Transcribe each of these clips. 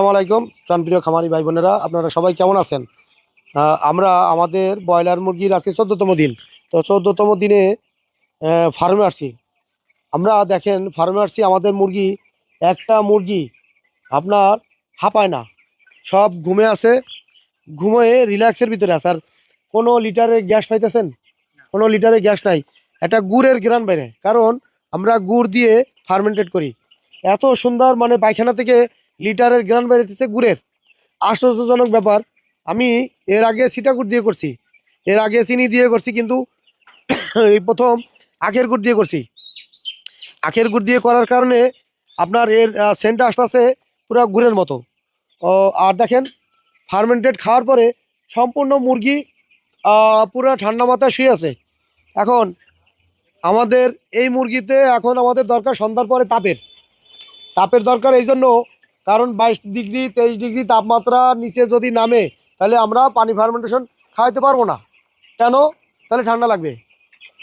আসসালামু আলাইকুম প্রাণপ্রিয় খামারি ভাই বোনেরা, আপনারা সবাই কেমন আছেন? আমরা আমাদের ব্রয়লার মুরগির আজকে 14তম দিন। তো 14তম দিনে ফার্মে আসছি। আমরা দেখেন ফার্মে আসছি, আমাদের মুরগি একটা মুরগি আপনার হাঁপায় না, সব ঘুমে আছে, ঘুমোয়ে রিল্যাক্সের ভিতরে আছে। আর কোনো লিটারে গ্যাস পাইতেছেন? কোনো লিটারে গ্যাস নাই। একটা গুড়ের গ্রান বাইরে, কারণ আমরা গুড় দিয়ে ফার্মেন্টেড করি। এত সুন্দর মানে পায়খানা থেকে লিটারের গ্রান বেরোতেছে গুড়ের, আশ্চর্যজনক ব্যাপার। আমি এর আগে সিটা গুড় দিয়ে করছি, এর আগে চিনি দিয়ে করছি, কিন্তু এই প্রথম আখের গুড় দিয়ে করছি। আখের গুড় দিয়ে করার কারণে আপনার এর সেন্টটা আসতেছে পুরো গুড়ের মতো। ও আর দেখেন ফার্মেন্টেড খাওয়ার পরে সম্পূর্ণ মুরগি পুরো ঠান্ডা মাথায় শুয়ে আছে। এখন আমাদের এই মুরগিতে এখন আমাদের দরকার সন্ধ্যার পরে তাপের দরকার, এই জন্য কারণ 22 ডিগ্রি 23 ডিগ্রি তাপমাত্রা নিচে যদি নামে, তাহলে আমরা পানি ফার্মেন্টেশন খাওয়াইতে পারবো না। কেন? তাহলে ঠান্ডা লাগবে,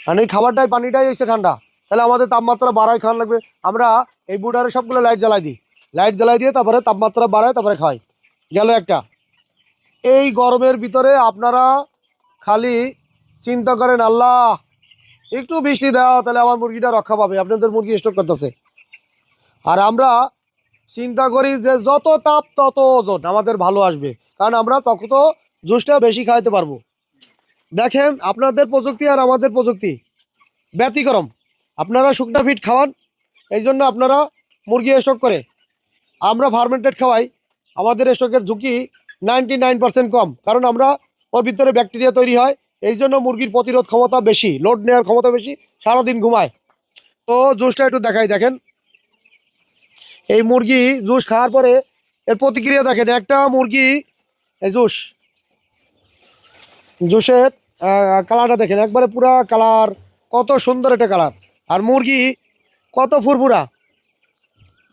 কারণ এই খাবারটাই পানিটাই হচ্ছে ঠান্ডা, তাহলে আমাদের তাপমাত্রা বাড়ায় খাওয়ানো লাগবে। আমরা এই বুডারে সবগুলো লাইট জ্বালাই দিয়ে তারপরে তাপমাত্রা বাড়ায় তারপরে খাওয়াই। গেল একটা। এই গরমের ভিতরে আপনারা খালি চিন্তা করেন, আল্লাহ একটু বৃষ্টি দাও তাহলে আমার মুরগিটা রক্ষা পাবে, আপনাদের মুরগি স্টক করতেছে। আর আমরা চিন্তা করি যে যত তাপ তত ওজন আমাদের ভালো আসবে, কারণ আমরা তত জুসটা বেশি খাইতে পারবো। দেখেন আপনাদের প্রযুক্তি আর আমাদের প্রযুক্তি ব্যতিক্রম। আপনারা শুকনা ফিট খাওয়ান, এই জন্য আপনারা মুরগি স্টক করে, আমরা ফার্মেন্টেড খাওয়াই, আমাদের স্টকের ঝুঁকি 99% কম, কারণ আমরা ওর ভিতরে ব্যাকটেরিয়া তৈরি হয়, এই জন্য মুরগির প্রতিরোধ ক্ষমতা বেশি, লোড নেওয়ার ক্ষমতা বেশি, সারাদিন ঘুমায়। তো জুসটা একটু দেখাই, দেখেন এই মুরগি জুস খাওয়ার পরে এর প্রতিক্রিয়া দেখেন। একটা মুরগি এই জুসের কালারটা দেখেন, একবারে পুরা কালার, কত সুন্দর একটা কালার। আর মুরগি কত ফুরফুরা,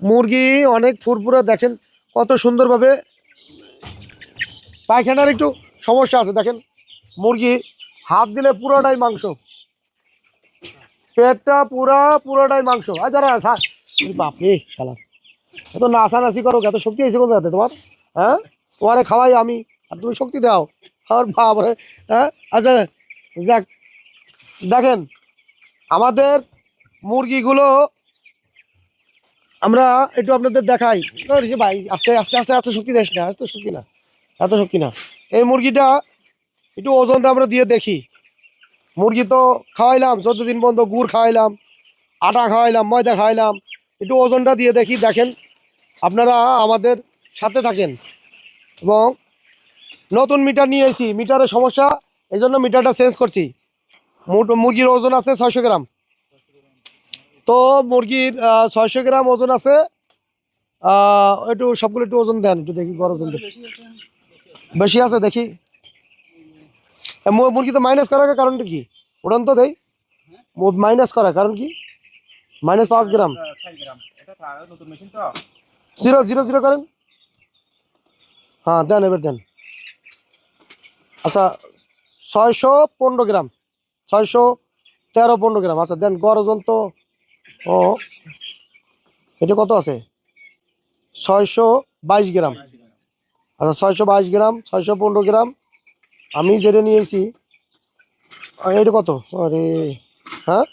মুরগি অনেক ফুরফুরা, দেখেন কত সুন্দরভাবে। পায়খানার একটু সমস্যা আছে, দেখেন মুরগি হাত দিলে পুরোটাই মাংস, পেটটা পুরোটাই মাংস। আর যারা বাপরে শালা, এত নাচানাচি করো, এত শক্তি আছে কোন জায়গাতে তোমার? হ্যাঁ, তোমারে খাওয়াই আমি আর তুমি শক্তি দাও, আর বাপরে। হ্যাঁ, আচ্ছা যাক, দেখেন আমাদের মুরগিগুলো আমরা একটু আপনাদের দেখাই। ভাই আস্তে আস্তে আস্তে, এত শক্তি দেশ না, এত শক্তি না। এই মুরগিটা একটু ওজনটা আমরা দিয়ে দেখি। মুরগি তো খাওয়াইলাম 14 দিন পর্যন্ত, গুড় খাওয়াইলাম, আটা খাওয়াইলাম, ময়দা খাওয়াইলাম, একটু ওজনটা দিয়ে দেখি। দেখেন আপনারা আমাদের সাথে থাকেন। এবং নতুন মিটার নিয়ে এসেছি, মিটারের সমস্যা, এই জন্য মিটারটা চেঞ্জ করছি। মুরগির ওজন আছে 600 গ্রাম। তো মুরগির 600 গ্রাম ওজন আছে। একটু সবগুলো একটু ওজন দেন, একটু দেখি গরম বেশি আছে দেখি। মুরগি তো মাইনাস করার কারণটা কি? উড়ান তো দেই, মাইনাস করার কারণ কি? -5 গ্রাম, 0 করেন। হ্যাঁ দেন, এবার দেন। আচ্ছা 615 গ্রাম, 613-15 গ্রাম। আচ্ছা দেন, গড় ওজন তো ও এটা কত আছে? 622 গ্রাম। আচ্ছা 622 গ্রাম, 615 গ্রাম। আমি যেটা নিয়েছি এটা কত? আরে হ্যাঁ,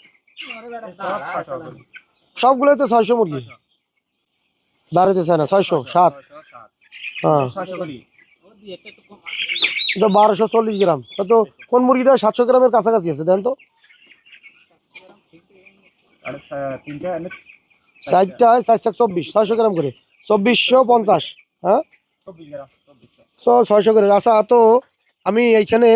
সবগুলোই তো 600 মুরগি, দাঁড়াতে চায় না। 607, হ্যাঁ, এটা 1240 গ্রাম। তো কোন মুরগিটা 700 গ্রামের কাছাকাছি আছে? দেন তো, 424, 600 গ্রাম করে 2450। হ্যাঁ, 600 করে। আচ্ছা, তো আমি এইখানে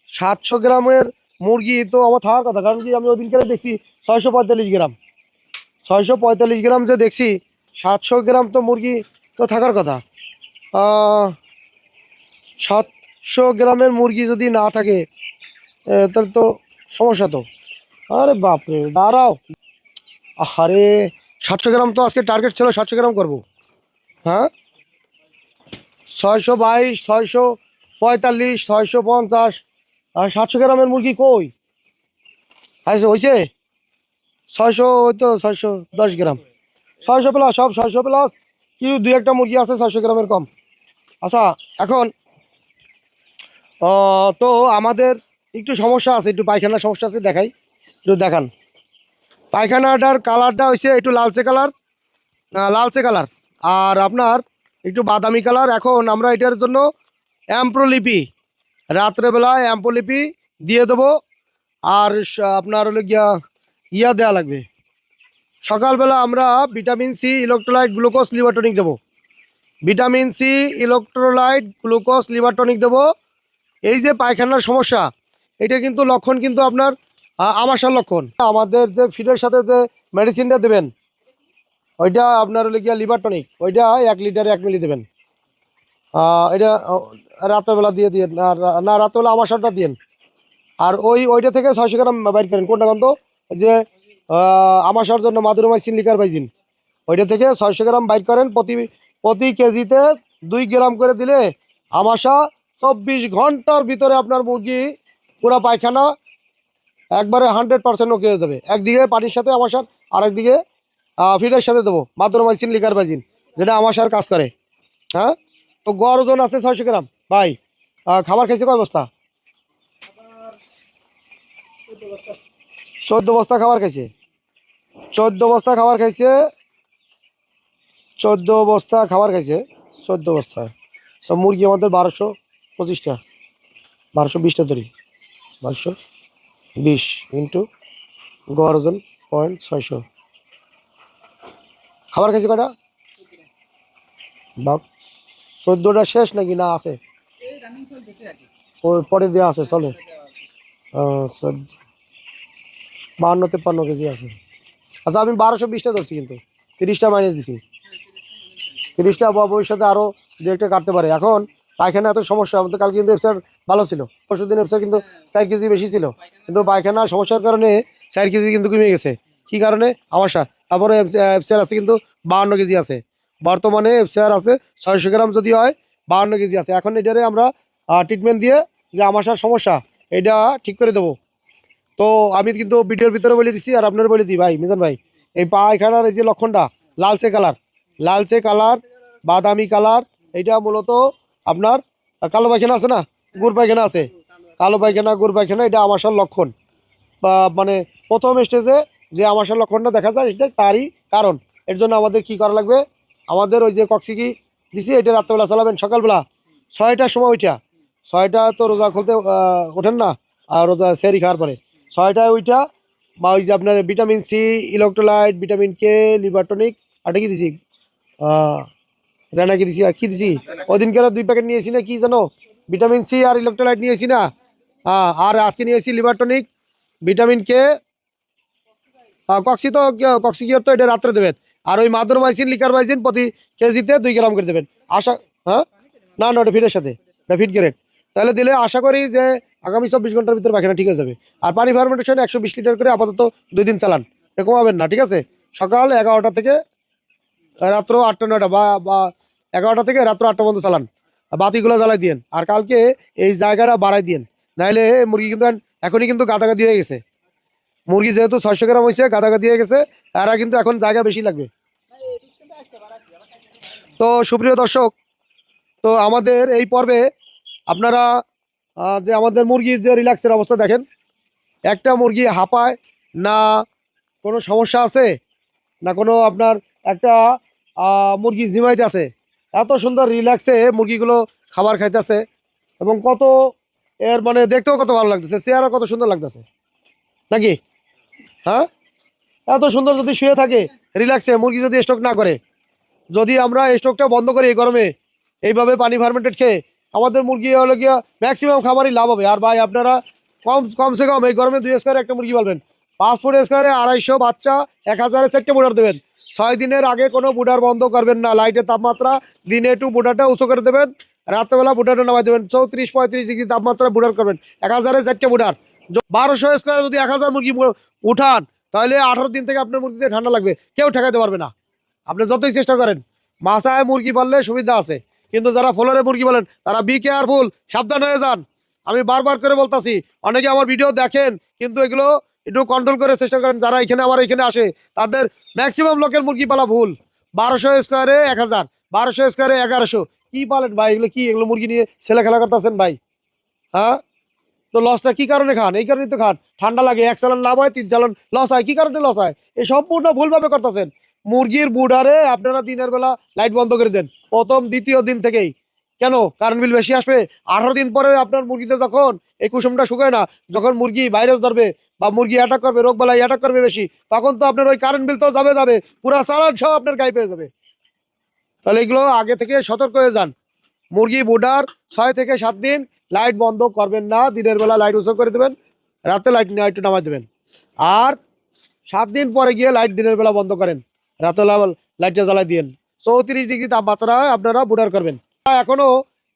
700 গ্রামের মুরগি তো আমার থাকার কথা, কারণ কি আমি ওদিনকে দেখছি 645 গ্রাম, 645 গ্রাম যে দেখছি, 700 গ্রাম তো মুরগি তো থাকার কথা। 700 গ্রামের মুরগি যদি না থাকে তাহলে তো সমস্যা তো। আরে বাপরে, দাঁড়াও, আরে 700 গ্রাম তো আজকে টার্গেট ছিল, 700 গ্রাম করবো। হ্যাঁ, 622, 645, 650 আর 700 গ্রামের মুরগি কই? আচ্ছা হয়েছে 600, ওই তো 610 গ্রাম, 600 প্লাস, সব 600 প্লাস। কি দুই একটা মুরগি আছে 600 গ্রামের কম। আচ্ছা, এখন তো আমাদের একটু সমস্যা আছে, একটু পায়খানার সমস্যা আছে, দেখাই, একটু দেখান। পায়খানাটার কালারটা হয়েছে একটু লালচে কালার, লালচে কালার, আর আপনার একটু বাদামি কালার। এখন আমরা এটার জন্য অ্যাম্প্রোলিপি, রাত্রেবেলায় অ্যাম্প্রোলিপি দিয়ে দেবো। আর আপনার হলো ইয়া দেওয়া লাগবে, সকালবেলা আমরা vitamin C, electrolyte, glucose, liver tonic দেবো। Vitamin C, electrolyte, glucose, liver tonic দেবো। এই যে পায়খানার সমস্যা, এটা কিন্তু লক্ষণ কিন্তু আপনার আমাশার লক্ষণ। আমাদের যে ফিডের সাথে যে মেডিসিনটা দেবেন, ওইটা আপনার হলো লিভার টনিক, ওইটা 1 লিটারে 1 মিলি দেবেন। এটা রাত্রেবেলা দিয়ে দিয়ে না রাত্রেবেলা আমাশারটা দিন। আর ওইটা থেকে 600 গ্রাম বাইর করেন। কোনটা গন্ধ? ওই যে আমাশার জন্য মাদুরোমাইসিন লিকার বাইজিন, ওইটা থেকে 600 গ্রাম বাইর করেন। প্রতি প্রতি কেজিতে 2 গ্রাম করে দিলে আমাশা 24 ঘন্টার ভিতরে আপনার মুরগি পুরা পায়খানা একবারে 100% ওকে হয়ে যাবে। একদিকে পানির সাথে আমাশার, আর একদিকে ফিডের সাথে দেবো মাদুরোমাইসিন লিকার বাইজিন, যেটা আমাশার কাজ করে। হ্যাঁ, তো গড় ওজন আছে 600 গ্রাম। ভাই খাবার খাইছে কয় বস্তা? 14 বস্তা খাবার খাইছে। 14 বস্তা খাবার খাইছে। 14 বস্তা খাবার খাইছে। 14 বস্তা সব মুরগি আমাদের 1225টা, 1220টা ধরি, 1220 ইন্টু গড় ওজন 600 খাবার খাইছে কয়টা? বাপ, 14টা শেষ নাকি না আছে? পরে দেওয়া আছে, চলে। 52-53 কেজি আছে। আচ্ছা, আমি 1220টা ধরছি, কিন্তু 30টা মাইনাস দিছি। 30টা ভবিষ্যতে আরও দু একটা কাটতে পারে। এখন পায়খানা এত সমস্যা, আমাদের কালকে কিন্তু এফসার ভালো ছিল, পরশু দিন এফসার কিন্তু 4 কেজি বেশি ছিল, কিন্তু পায়খানা সমস্যার কারণে 4 কেজি কিন্তু কমে গেছে। কি কারণে? আমাশা। তারপরে এফসার আছে কিন্তু 52 কেজি আছে। বর্তমানে এফসার আছে 600 গ্রাম যদি হয় 52 কেজি আছে। এখন এটারে আমরা ট্রিটমেন্ট দিয়ে যে আমাশার সমস্যা, এটা ঠিক করে দেবো। তো আমি কিন্তু ভিডিওর ভিতরে বলে দিছি, আর আপনার বলে দিই ভাই মিজান ভাই, এই পায়খানার এই যে লক্ষণটা লালচে কালার, লালচে কালার, বাদামি কালার, এটা মূলত আপনার কালো পায়খানা আছে না, গুড় পায়খানা আছে, কালো পায়খানা, গুড় পায়খানা, এটা আমাশার লক্ষণ। বা মানে প্রথম স্টেজে যে আমাশার লক্ষণটা দেখা যায়, এটা তারই কারণ। এর জন্য আমাদের কি করা লাগবে? আমাদের ওই যে কক্সিকি দিছি, এটা রাত্রেবেলা চালাবেন, সকালবেলা 6টার সময় ওইটা, 6টা তো রোজা খুলতে ওঠেন না, আর রোজা সেরি খাওয়ার পরে 6টায় ওইটা, বা ওই যে আপনার vitamin C, electrolyte, vitamin K, liver tonic, আটা কি দিছি, রানা কি দিছি, আর কি দিছি, ওই দিনকে 2 প্যাকেট নিয়েছি না, কি জানো, ভিটামিন সি আর ইলেকট্রোলাইট নিয়েছি না। আর আজকে নিয়েছি liver tonic, vitamin K, cocci তো, কক্সি কিওর তো এটা রাত্রে দেবেন। আর ওই মাদুরোমাইসিন, লিকার বাইসিন প্রতি কেজিতে 2 গ্রাম করে দেবেন। আশা, হ্যাঁ, না না, ওটা ফিডের সাথে, ওটা ফিড গ্রেড। তাহলে দিলে আশা করি যে আগামী 24 ঘন্টার ভিতরে পায়খানা ঠিক হয়ে যাবে। আর পানি ফার্মেন্টেশন 120 লিটার করে আপাতত 2 দিন চালান, এরকম হবেন না, ঠিক আছে? সকাল 11টা থেকে রাত্র 8টা 9টা, বা 11টা থেকে রাত্র 8টা পর্যন্ত চালান। বাতিগুলো জ্বালাই দিয়েন, আর কালকে এই জায়গাটা বাড়াই দিয়েন, নাহলে মুরগি কিন্তু এখনই কিন্তু গাদাগাদি হয়ে গেছে। মুরগি যেহেতু 600 গ্রাম হয়েছে, গাদাগাদি হয়ে গেছে, এরা কিন্তু এখন জায়গা বেশি লাগবে। তো সুপ্রিয় দর্শক, তো আমাদের এই পর্বে আপনারা যে আমাদের মুরগির যে রিল্যাক্সের অবস্থা দেখেন, একটা মুরগি হাঁপায় না, কোনো সমস্যা আছে না, কোনো আপনার একটা মুরগি জিমাইতে আছে, এত সুন্দর রিল্যাক্সে মুরগিগুলো খাবার খাইতেছে, এবং কত এর মানে দেখতেও কত ভালো লাগতেছে, চেহারা কত সুন্দর লাগতেছে নাকি? হ্যাঁ, এত সুন্দর যদি শুয়ে থাকে রিল্যাক্সে, মুরগি যদি স্ট্রোক না করে, যদি আমরা স্ট্রোকটা বন্ধ করি এই গরমে এইভাবে পানি ফার্মেন্টেড খেয়ে, আমাদের মুরগি হলো গিয়া ম্যাক্সিমাম খাবারই লাভ হবে। আর ভাই আপনারা কমসে কম এই গরমে 2 স্কোয়ারে একটা মুরগি পালবেন, 5 ফুট স্কোয়ারে 250 বাচ্চা, 1000-এ 4টে বুডার দেবেন। 6 দিনের আগে কোনো বুডার বন্ধ করবেন না। লাইটের তাপমাত্রা দিনে একটু বুডারটা উঁচু করে দেবেন, রাত্রেবেলা বুডারটা নামাই দেবেন। 34-35 ডিগ্রি তাপমাত্রা বুডার করবেন, 1000-এ 4টে বুডার। 1200 স্কোয়ারে যদি 1000 মুরগি উঠান, তাহলে 18 দিন থেকে আপনার মুরগিতে ঠান্ডা লাগবে, কেউ ঠেকাতে পারবে না, আপনি যতই চেষ্টা করেন। মাছায় মুরগি পাললে সুবিধা আছে, কিন্তু যারা ফ্লোরে মুরগি বলেন তারা বি কেয়ারফুল, সাবধান হয়ে যান। আমি বারবার করে বলতাছি, অনেকে আমার ভিডিও দেখেন, কিন্তু এগুলো একটু কন্ট্রোল করে চেষ্টা করেন। যারা এখানে আমার এখানে আসে, তাদের ম্যাক্সিমাম লোকের মুরগি পালা ভুল। 1200 স্কোয়ারে 1000, 1200 স্কোয়ারে 1100 কি পালেন ভাই? এগুলো কি? এগুলো মুরগি নিয়ে ছেলে খেলা করতেছেন ভাই? হ্যাঁ, তো লসটা কি কারণে খান? এই কারণেই তো খান। ঠান্ডা লাগে, এক চালান লাভ হয়, 3 চালান লস হয়। কি কারণে লস হয়? এই সম্পূর্ণ ভুলভাবে করতেছেন। মুরগির বুডারে আপনারা দিনের বেলা লাইট বন্ধ করে দেন প্রথম দ্বিতীয় দিন থেকেই। কেন? কারেন্ট বিল বেশি আসবে। 18 দিন পরে আপনার মুরগিতে যখন এই কুসুমটা শুকায় না, যখন মুরগি ভাইরাস ধরবে বা মুরগি অ্যাটাক করবে, রোগ বালাই অ্যাটাক করবে বেশি, তখন তো আপনার ওই কারেন্ট বিল তো যাবে পুরা চালান সহ আপনার গায়ে পেয়ে যাবে। তাহলে এগুলো আগে থেকে সতর্ক হয়ে যান। মুরগি বুডার 6 থেকে 7 দিন লাইট বন্ধ করবেন না। দিনের বেলা লাইট উৎসব করে দেবেন, রাতে লাইট একটু নামাই দেবেন। আর 7 দিন পরে গিয়ে লাইট দিনের বেলা বন্ধ করেন, রাতে লাইটটা জ্বালাই দিয়েন। 34 ডিগ্রি তাপমাত্রায় আপনারা বুডার করবেন। এখনো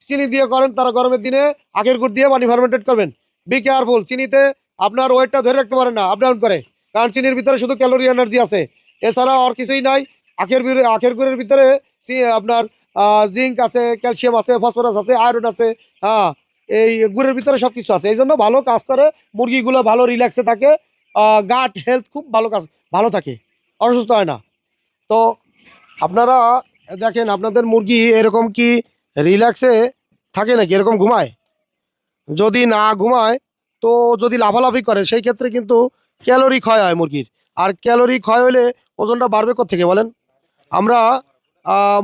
চিনি দিয়ে করেন, তারা গরমের দিনে আখের গুড় দিয়ে পানি ফার্মেন্টেড করবেন। বি কেয়ারফুল, চিনিতে আপনার ওয়েটটা ধরে রাখতে পারেন না, আপ ডাউন করে। কারণ চিনির ভিতরে শুধু ক্যালোরি এনার্জি আছে, এছাড়া আর কিছুই নাই। আখের গুড়ের ভিতরে আপনার জিঙ্ক আছে, ক্যালসিয়াম আছে, ফসফরাস আছে, আয়রন আছে। হ্যাঁ, এই গুড়ের ভিতরে সব কিছু আছে, এই জন্য ভালো কাজ করে। মুরগিগুলো ভালো রিল্যাক্সে থাকে, গাট হেলথ খুব ভালো থাকে, অসুস্থ হয় না। তো আপনারা দেখেন আপনাদের মুরগি এরকম কি রিল্যাক্সে থাকে নাকি? এরকম ঘুমায়? যদি না ঘুমায়, তো যদি লাফালাফি করে, সেই ক্ষেত্রে কিন্তু ক্যালোরি ক্ষয় হয় মুরগির। আর ক্যালোরি ক্ষয় হলে ওজনটা বাড়বে কোত্থেকে বলেন? আমরা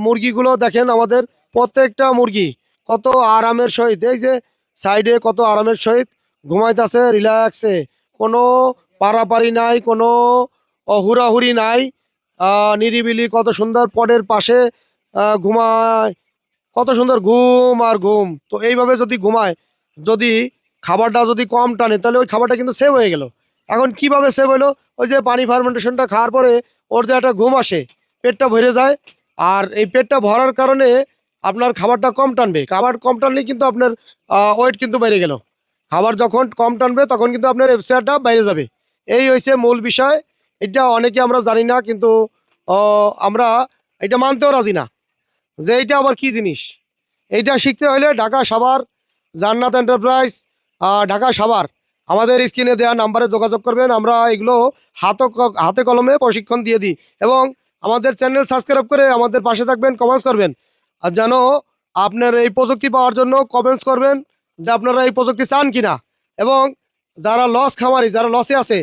মুরগিগুলো দেখেন, আমাদের প্রত্যেকটা মুরগি কত আরামের সহিত, এই যে সাইডে কত আরামের সহিত ঘুমাইতেছে রিল্যাক্সে। কোনো পারাপারি নাই, কোনো হুড়াহুড়ি নাই। নিরিবিলি কত সুন্দর পডের পাশে ঘুমায়, কত সুন্দর ঘুম আর ঘুম। তো এইভাবে যদি ঘুমায়, যদি খাবারটা যদি কম টানে, তাহলে ওই খাবারটা কিন্তু সেভ হয়ে গেল। এখন কিভাবে সেভ হলো? ওই যে পানি ফার্মেন্টেশনটা খাওয়ার পরে ওর যে একটা ঘুম আসে, পেটটা ভরে যায়। আর এই পেটটা ভরার কারণে আপনার খাবারটা কম টানবে। খাবার কম টানলেই কিন্তু আপনার ওয়েট কিন্তু বেড়ে গেল। খাবার যখন কম টানবে তখন কিন্তু আপনার এফসিআরটা বাইরে যাবে। এই হয়েছে মূল বিষয়। এটা অনেকে আমরা জানি না, কিন্তু আমরা এটা মানতেও রাজি না যে এইটা আবার কি জিনিস। এইটা শিখতে হলে ঢাকা সাভার জান্নাত এন্টারপ্রাইজ, ঢাকা সাভার, আমাদের স্ক্রিনে দেওয়া নাম্বারে যোগাযোগ করবেন। আমরা এগুলো হাতে কলমে প্রশিক্ষণ দিয়ে দিই। এবং আমাদের চ্যানেল সাবস্ক্রাইব করে আমাদের পাশে থাকবেন, কমেন্টস করবেন। আর যেন আপনার এই প্রযুক্তি পাওয়ার জন্য কমেন্টস করবেন যে আপনারা এই প্রযুক্তি চান কিনা। এবং যারা খামারি, যারা লসে আছে,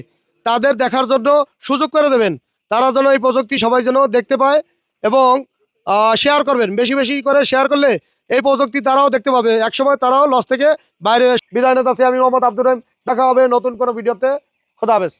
তাদের দেখার জন্য সুযোগ করে দেবেন। তারা যেন এই প্রযুক্তি সবাই যেন দেখতে পায়। এবং শেয়ার করবেন, বেশি বেশি করে শেয়ার করলে এই প্রযুক্তি তারাও দেখতে পাবে, একসময় তারাও লস থেকে বাইরে। বিদায় নিতে আছি আমি মোহাম্মদ আব্দুর রহিম। দেখা হবে নতুন কোনো ভিডিওতে। খোদা হাফেজ।